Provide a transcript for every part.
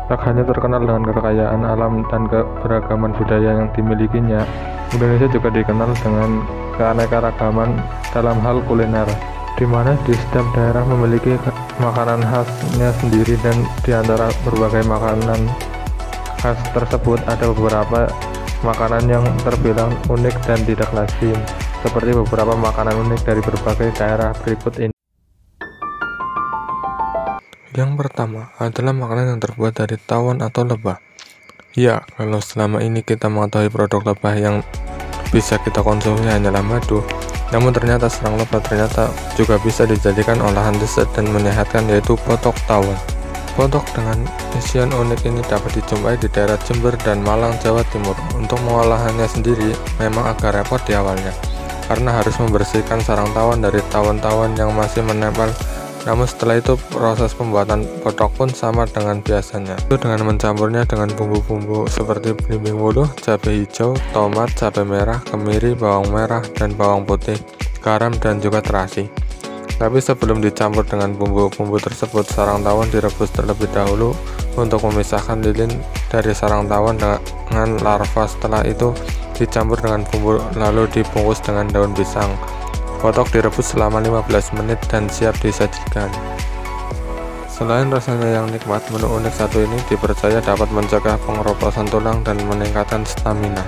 Tak hanya terkenal dengan kekayaan alam dan keberagaman budaya yang dimilikinya, Indonesia juga dikenal dengan keanekaragaman dalam hal kuliner, di mana di setiap daerah memiliki makanan khasnya sendiri, dan di antara berbagai makanan khas tersebut ada beberapa makanan yang terbilang unik dan tidak lazim, seperti beberapa makanan unik dari berbagai daerah berikut ini. Yang pertama adalah makanan yang terbuat dari tawon atau lebah. Ya, kalau selama ini kita mengetahui produk lebah yang bisa kita konsumsi hanyalah madu, namun ternyata sarang lebah ternyata juga bisa dijadikan olahan dessert dan menyehatkan, yaitu potok tawon. Potok dengan isian unik ini dapat dijumpai di daerah Jember dan Malang, Jawa Timur. Untuk mengolahannya sendiri memang agak repot di awalnya, karena harus membersihkan sarang tawon dari tawon-tawon yang masih menempel. Namun setelah itu proses pembuatan potok pun sama dengan biasanya, itu dengan mencampurnya dengan bumbu-bumbu seperti belimbing wuluh, cabai hijau, tomat, cabai merah, kemiri, bawang merah dan bawang putih, garam dan juga terasi. Tapi sebelum dicampur dengan bumbu-bumbu tersebut, sarang tawon direbus terlebih dahulu untuk memisahkan lilin dari sarang tawon dengan larva. Setelah itu dicampur dengan bumbu lalu dibungkus dengan daun pisang. Potok direbus selama 15 menit dan siap disajikan. Selain rasanya yang nikmat, menu unik satu ini dipercaya dapat mencegah pengeroposan tulang dan meningkatkan stamina.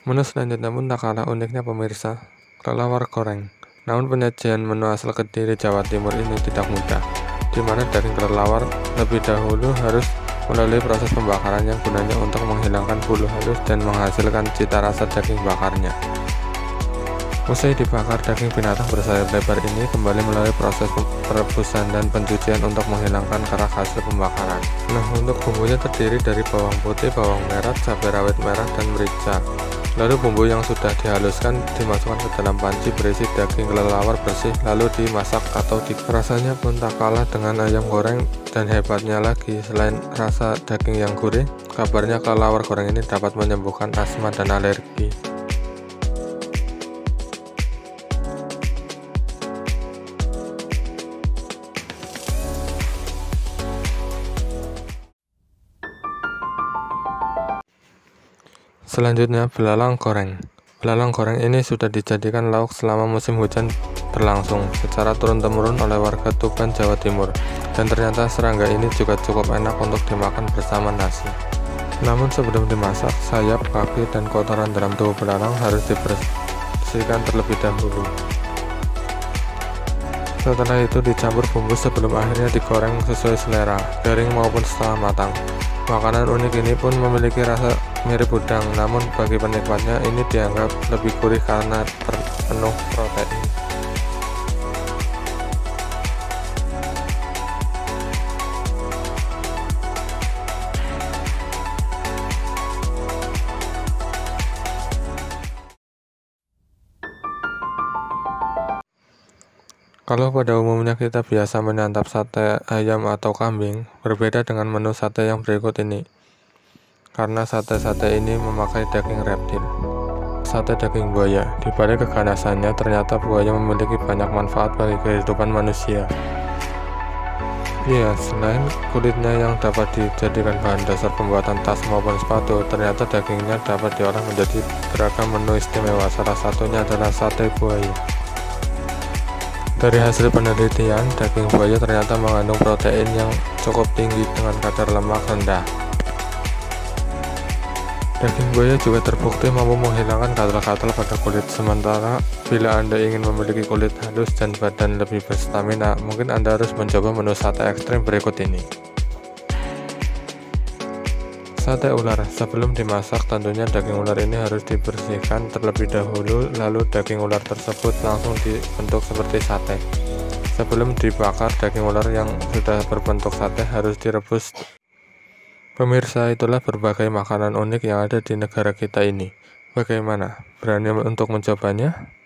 Menu selanjutnya pun tak kalah uniknya pemirsa, kelelawar goreng. Namun penyajian menu asal Kediri, Jawa Timur ini tidak mudah, di mana daging kelelawar lebih dahulu harus melalui proses pembakaran yang gunanya untuk menghilangkan bulu halus dan menghasilkan cita rasa daging bakarnya. Usai dibakar, daging binatang bersayap lebar ini kembali melalui proses perebusan dan pencucian untuk menghilangkan kerak hasil pembakaran. Nah, untuk bumbunya terdiri dari bawang putih, bawang merah, cabai rawit merah, dan merica. Lalu bumbu yang sudah dihaluskan dimasukkan ke dalam panci berisi daging kelelawar bersih, lalu dimasak atau rasanya pun tak kalah dengan ayam goreng. Dan hebatnya lagi, selain rasa daging yang gurih, kabarnya kelelawar goreng ini dapat menyembuhkan asma dan alergi. Selanjutnya, belalang goreng. Belalang goreng ini sudah dijadikan lauk selama musim hujan berlangsung secara turun-temurun oleh warga Tuban, Jawa Timur, dan ternyata serangga ini juga cukup enak untuk dimakan bersama nasi. Namun sebelum dimasak, sayap, kaki, dan kotoran dalam tubuh belalang harus dibersihkan terlebih dahulu. Setelah itu dicampur bumbu sebelum akhirnya digoreng sesuai selera, garing maupun setengah matang. Makanan unik ini pun memiliki rasa mirip udang, namun bagi penikmatnya ini dianggap lebih gurih karena penuh protein. Kalau pada umumnya kita biasa menyantap sate ayam atau kambing, berbeda dengan menu sate yang berikut ini, karena sate-sate ini memakai daging reptil. Sate daging buaya. Di balik keganasannya, ternyata buaya memiliki banyak manfaat bagi kehidupan manusia. Iya, selain kulitnya yang dapat dijadikan bahan dasar pembuatan tas maupun sepatu, ternyata dagingnya dapat diolah menjadi beragam menu istimewa. Salah satunya adalah sate buaya. Dari hasil penelitian, daging buaya ternyata mengandung protein yang cukup tinggi dengan kadar lemak rendah. Daging buaya juga terbukti mampu menghilangkan gatal-gatal pada kulit. Sementara bila Anda ingin memiliki kulit halus dan badan lebih berstamina, mungkin Anda harus mencoba menu sate ekstrim berikut ini. Sate ular. Sebelum dimasak, tentunya daging ular ini harus dibersihkan terlebih dahulu, lalu daging ular tersebut langsung dibentuk seperti sate. Sebelum dibakar, daging ular yang sudah berbentuk sate harus direbus Pemirsa, itulah berbagai makanan unik yang ada di negara kita ini. Bagaimana? Berani untuk mencobanya?